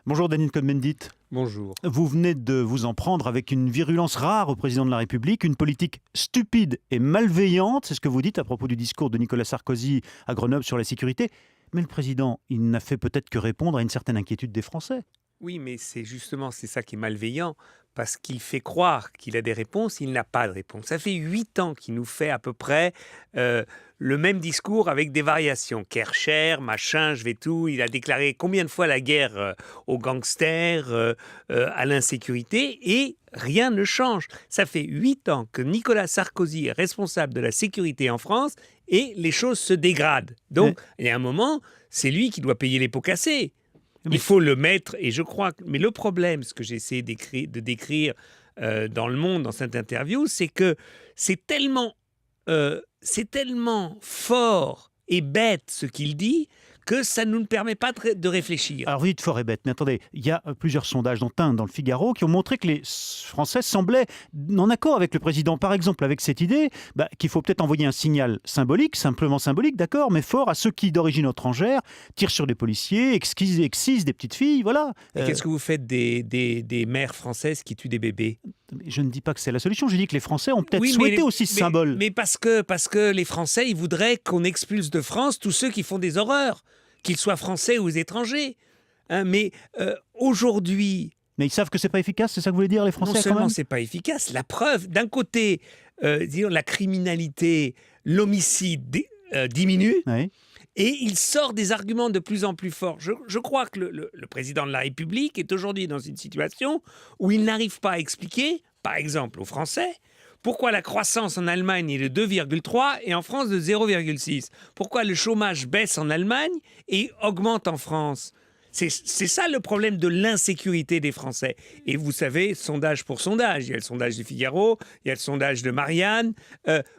Bonjour Danilo Cohn-Bendit. Bonjour. Vous venez de vous en prendre avec une virulence rare au président de la République, une politique stupide et malveillante, c'est ce que vous dites à propos du discours de Nicolas Sarkozy à Grenoble sur la sécurité. Mais le président, il n'a fait peut-être que répondre à une certaine inquiétude des Français. Oui, mais c'est ça qui est malveillant, parce qu'il fait croire qu'il a des réponses, il n'a pas de réponse. Ça fait 8 ans qu'il nous fait à peu près le même discours avec des variations. Kercher, machin, je vais tout. Il a déclaré combien de fois la guerre aux gangsters, à l'insécurité, et rien ne change. Ça fait 8 ans que Nicolas Sarkozy est responsable de la sécurité en France et les choses se dégradent. Donc, il y a un moment, c'est lui qui doit payer les pots cassés. Il faut le mettre, et je crois que... Mais le problème, ce que j'ai essayé de décrire dans Le Monde, dans cette interview, c'est que c'est tellement fort et bête ce qu'il dit que ça ne nous permet pas de réfléchir. Alors vous dites fort et bête, mais attendez, il y a plusieurs sondages, dont un dans le Figaro, qui ont montré que les Français semblaient en accord avec le président. Par exemple, avec cette idée qu'il faut peut-être envoyer un signal symbolique, simplement symbolique, d'accord, mais fort à ceux qui, d'origine étrangère, tirent sur des policiers, excisent des petites filles, voilà. Et qu'est-ce que vous faites des mères françaises qui tuent des bébés ? Je ne dis pas que c'est la solution, je dis que les Français ont peut-être souhaité aussi ce symbole. Mais parce que les Français, ils voudraient qu'on expulse de France tous ceux qui font des horreurs, qu'ils soient français ou étrangers. Mais aujourd'hui... Mais ils savent que c'est pas efficace, c'est ça que vous voulez dire, les Français? Non seulement c'est pas efficace, la preuve, d'un côté, disons, la criminalité, l'homicide diminue, oui. Et il sort des arguments de plus en plus forts. Je crois que le président de la République est aujourd'hui dans une situation où il n'arrive pas à expliquer, par exemple aux Français, pourquoi la croissance en Allemagne est de 2,3 et en France de 0,6. Pourquoi le chômage baisse en Allemagne et augmente en France. C'est ça le problème de l'insécurité des Français. Et vous savez, sondage pour sondage, il y a le sondage du Figaro, il y a le sondage de Marianne.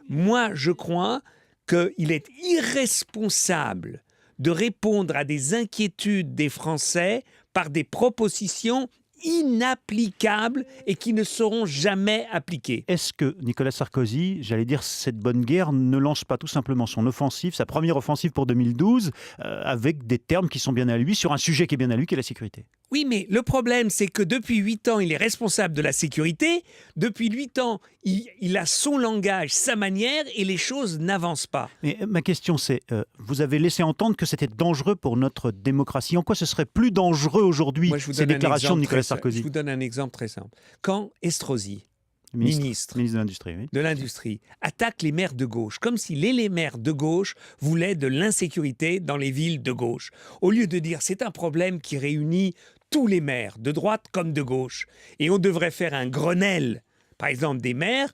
Moi, je crois qu'il est irresponsable de répondre à des inquiétudes des Français par des propositions inapplicables et qui ne seront jamais appliquées. Est-ce que Nicolas Sarkozy, j'allais dire cette bonne guerre, ne lance pas tout simplement son offensive, sa première offensive pour 2012, avec des termes qui sont bien à lui, sur un sujet qui est bien à lui, qui est la sécurité? Oui, mais le problème, c'est que depuis 8 ans, il est responsable de la sécurité. Depuis 8 ans, il a son langage, sa manière, et les choses n'avancent pas. Mais ma question, c'est, vous avez laissé entendre que c'était dangereux pour notre démocratie. En quoi ce serait plus dangereux aujourd'hui, ces déclarations de Nicolas Sarkozy? Je vous donne un exemple très simple. Quand Estrosi, ministre de l'Industrie, oui. de l'Industrie, attaque les maires de gauche, comme si les maires de gauche voulaient de l'insécurité dans les villes de gauche. Au lieu de dire c'est un problème qui réunit tous les maires, de droite comme de gauche, et on devrait faire un Grenelle, par exemple des maires,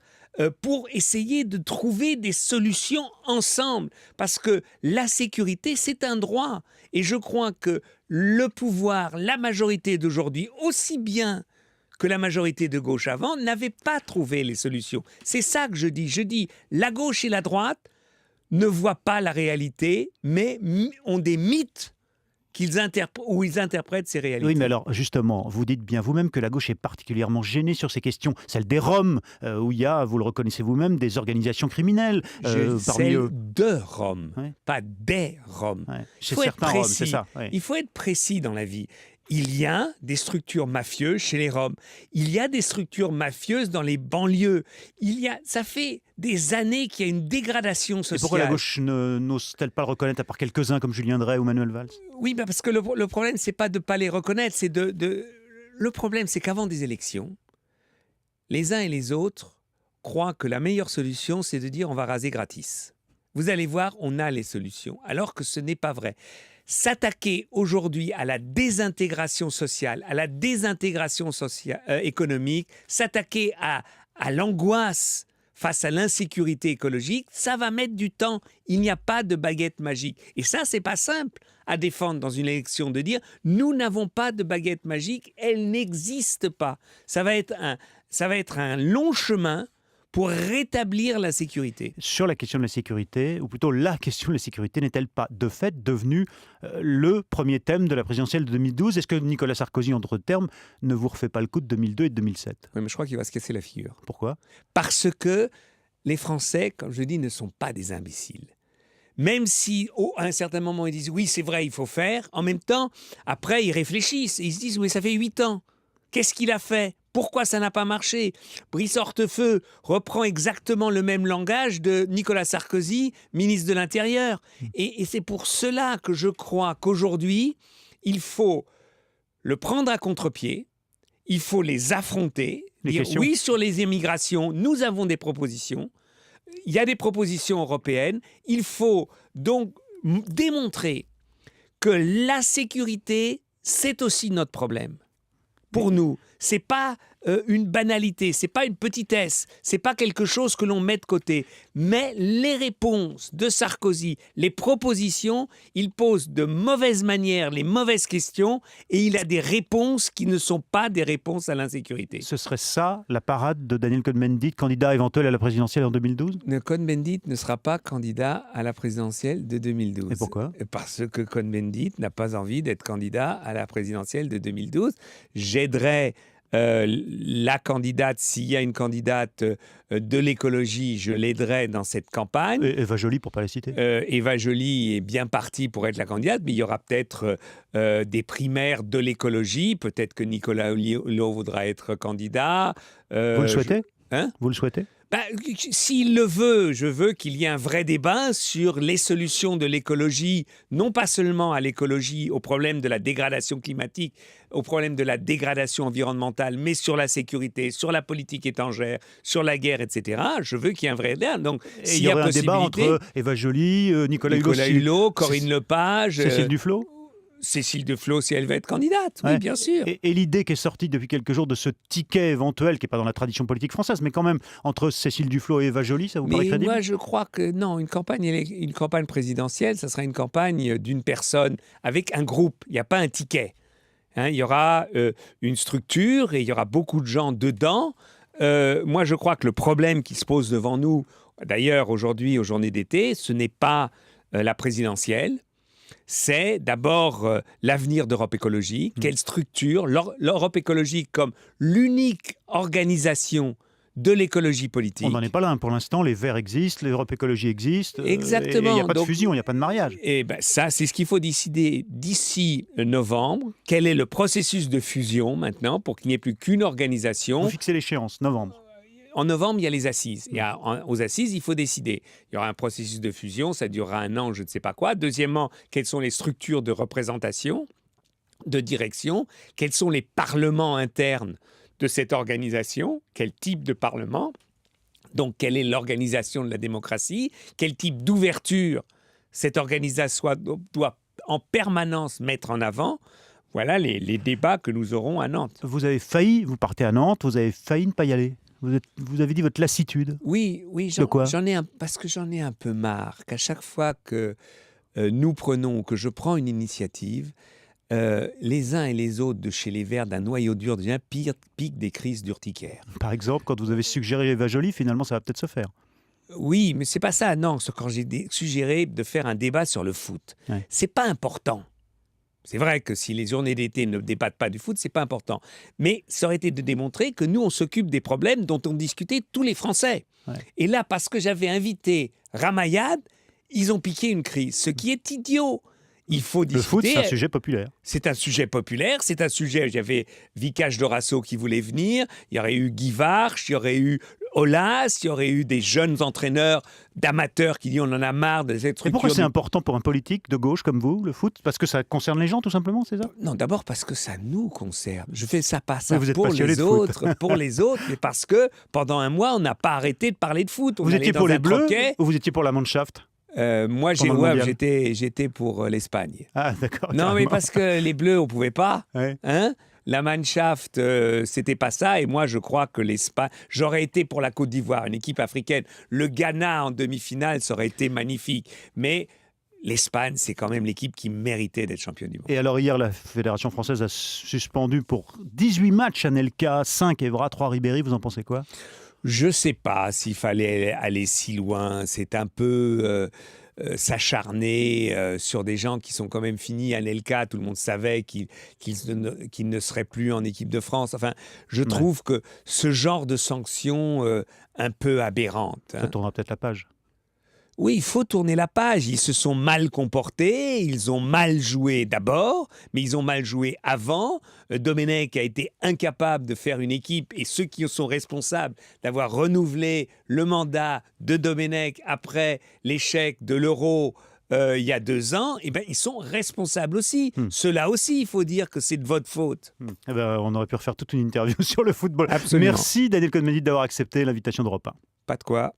pour essayer de trouver des solutions ensemble. Parce que la sécurité, c'est un droit. Et je crois que le pouvoir, la majorité d'aujourd'hui, aussi bien que la majorité de gauche avant, n'avait pas trouvé les solutions. C'est ça que je dis. Je dis, la gauche et la droite ne voient pas la réalité, mais ont des mythes où ils interprètent ces réalités. Oui, mais alors, justement, vous dites bien vous-même que la gauche est particulièrement gênée sur ces questions. Celle des Roms, où il y a, vous le reconnaissez vous-même, des organisations criminelles. Celle de Roms, ouais. Pas des Roms. Ouais. Chez certains Roms, c'est ça. Ouais. Il faut être précis dans la vie. Il y a des structures mafieuses chez les Roms. Il y a des structures mafieuses dans les banlieues. Ça fait des années qu'il y a une dégradation sociale. Et pourquoi la gauche n'ose-t-elle pas le reconnaître, à part quelques-uns comme Julien Drey ou Manuel Valls? Oui, parce que le problème, c'est pas de ne pas les reconnaître. Le problème, c'est qu'avant des élections, les uns et les autres croient que la meilleure solution, c'est de dire on va raser gratis. Vous allez voir, on a les solutions. Alors que ce n'est pas vrai. S'attaquer aujourd'hui à la désintégration sociale, à la désintégration économique, s'attaquer à l'angoisse face à l'insécurité écologique, ça va mettre du temps. Il n'y a pas de baguette magique. Et ça, c'est pas simple à défendre dans une élection, de dire « nous n'avons pas de baguette magique, elle n'existe pas ». Ça va être un long chemin pour rétablir la sécurité. Sur la question de la sécurité, ou plutôt la question de la sécurité, n'est-elle pas de fait devenue le premier thème de la présidentielle de 2012? Est-ce que Nicolas Sarkozy, en d'autres termes, ne vous refait pas le coup de 2002 et de 2007? Oui, mais je crois qu'il va se casser la figure. Pourquoi? Parce que les Français, comme je dis, ne sont pas des imbéciles. même si à un certain moment ils disent oui, c'est vrai, il faut faire, en même temps, après ils réfléchissent et ils se disent oui, ça fait 8 ans. Qu'est-ce qu'il a fait? Pourquoi ça n'a pas marché? Brice Hortefeux reprend exactement le même langage de Nicolas Sarkozy, ministre de l'Intérieur. Et c'est pour cela que je crois qu'aujourd'hui, il faut le prendre à contre-pied, il faut les affronter, dire oui, sur les immigrations, nous avons des propositions, il y a des propositions européennes, il faut donc démontrer que la sécurité, c'est aussi notre problème. Pour nous, c'est pas une banalité, c'est pas une petitesse, c'est pas quelque chose que l'on met de côté. Mais les réponses de Sarkozy, les propositions, il pose de mauvaise manière les mauvaises questions et il a des réponses qui ne sont pas des réponses à l'insécurité. Ce serait ça la parade de Daniel Cohn-Bendit, candidat éventuel à la présidentielle en 2012? Cohn-Bendit ne sera pas candidat à la présidentielle de 2012. Et pourquoi? Parce que Cohn-Bendit n'a pas envie d'être candidat à la présidentielle de 2012. J'aiderai la candidate, s'il y a une candidate de l'écologie, je l'aiderai dans cette campagne. Eva Joly, pour ne pas la citer. Eva Joly est bien partie pour être la candidate, mais il y aura peut-être des primaires de l'écologie. Peut-être que Nicolas Hulot voudra être candidat. Vous le souhaitez? Vous le souhaitez? S'il le veut, je veux qu'il y ait un vrai débat sur les solutions de l'écologie, non pas seulement à l'écologie, au problème de la dégradation climatique, au problème de la dégradation environnementale, mais sur la sécurité, sur la politique étrangère, sur la guerre, etc. Je veux qu'il y ait un vrai débat. Donc, il y aurait un débat entre Eva Joly, Nicolas Hulot, Corinne Lepage, Cécile Duflot. Cécile Duflot, si elle veut être candidate, oui, bien sûr. Et l'idée qui est sortie depuis quelques jours de ce ticket éventuel, qui n'est pas dans la tradition politique française, mais quand même, entre Cécile Duflot et Eva Joly, ça vous paraît crédible? Moi, je crois que non, une campagne présidentielle, ça sera une campagne d'une personne avec un groupe. Il n'y a pas un ticket. Il y aura une structure et il y aura beaucoup de gens dedans. Moi, je crois que le problème qui se pose devant nous, d'ailleurs, aujourd'hui, aux journées d'été, ce n'est pas la présidentielle. C'est d'abord l'avenir d'Europe Écologie. Quelle structure? L'Europe Écologie comme l'unique organisation de l'écologie politique. On n'en est pas là. Pour l'instant, les Verts existent, l'Europe Écologie existe. Exactement. Il n'y a pas de fusion, il n'y a pas de mariage. Et ça, c'est ce qu'il faut décider d'ici novembre. Quel est le processus de fusion maintenant pour qu'il n'y ait plus qu'une organisation? Vous fixez l'échéance, novembre. En novembre, il y a les assises. Aux assises, il faut décider. Il y aura un processus de fusion, ça durera 1 an, je ne sais pas quoi. Deuxièmement, quelles sont les structures de représentation, de direction? Quels sont les parlements internes de cette organisation? Quel type de parlement? Donc, quelle est l'organisation de la démocratie? Quel type d'ouverture cette organisation doit en permanence mettre en avant? Voilà les débats que nous aurons à Nantes. Vous avez failli, vous partez à Nantes, vous avez failli ne pas y aller. Vous avez dit votre lassitude. Oui, parce que j'en ai un peu marre qu'à chaque fois que que je prends une initiative, les uns et les autres de chez les Verts d'un noyau dur devient pique des crises d'urticaire. Par exemple, quand vous avez suggéré Eva Joly, finalement, ça va peut-être se faire. Oui, mais c'est pas ça, non. Quand j'ai suggéré de faire un débat sur le foot, c'est pas important. C'est vrai que si les journées d'été ne débattent pas du foot, c'est pas important. Mais ça aurait été de démontrer que nous, on s'occupe des problèmes dont ont discuté tous les Français. Et là, parce que j'avais invité Ramayad, ils ont piqué une crise, ce qui est idiot. Il faut discuter. Le foot, c'est un sujet populaire. C'est un sujet populaire, c'est un sujet... J'avais Vikash Dorasso qui voulait venir, il y aurait eu Guy Varch, il y aurait eu Aulas, il y aurait eu des jeunes entraîneurs d'amateurs qui disent on en a marre de cette structure. Et pourquoi c'est important pour un politique de gauche comme vous, le foot? Parce que ça concerne les gens, tout simplement, c'est ça? Non, d'abord parce que ça nous concerne. Je fais ça pas ça pour les autres, mais parce que pendant 1 mois, on n'a pas arrêté de parler de foot. Vous étiez pour les Bleus ou vous étiez pour la Mannschaft? Moi, j'étais pour l'Espagne. Ah, d'accord. Non, mais parce que les Bleus, on pouvait pas. La Mannschaft, c'était pas ça. Et moi, je crois que l'Espagne... J'aurais été pour la Côte d'Ivoire, une équipe africaine. Le Ghana en demi-finale, ça aurait été magnifique. Mais l'Espagne, c'est quand même l'équipe qui méritait d'être championne du monde. Et alors hier, la Fédération française a suspendu pour 18 matchs Anelka, 5 Evra, 3 Ribéry. Vous en pensez quoi? Je ne sais pas s'il fallait aller si loin. C'est un peu s'acharner sur des gens qui sont quand même finis. Anelka, tout le monde savait qu'il ne serait plus en équipe de France. Enfin, je trouve que ce genre de sanctions un peu aberrantes. Ça tournera peut-être la page. Oui, il faut tourner la page. Ils se sont mal comportés, ils ont mal joué d'abord, mais ils ont mal joué avant. Domenech a été incapable de faire une équipe et ceux qui sont responsables d'avoir renouvelé le mandat de Domenech après l'échec de l'Euro il y a 2 ans, eh ben, ils sont responsables aussi. Cela aussi, il faut dire que c'est de votre faute. Eh ben, on aurait pu refaire toute une interview sur le football. Absolument. Merci Daniel Cohn-Bendit d'avoir accepté l'invitation d'Europe 1. Pas de quoi.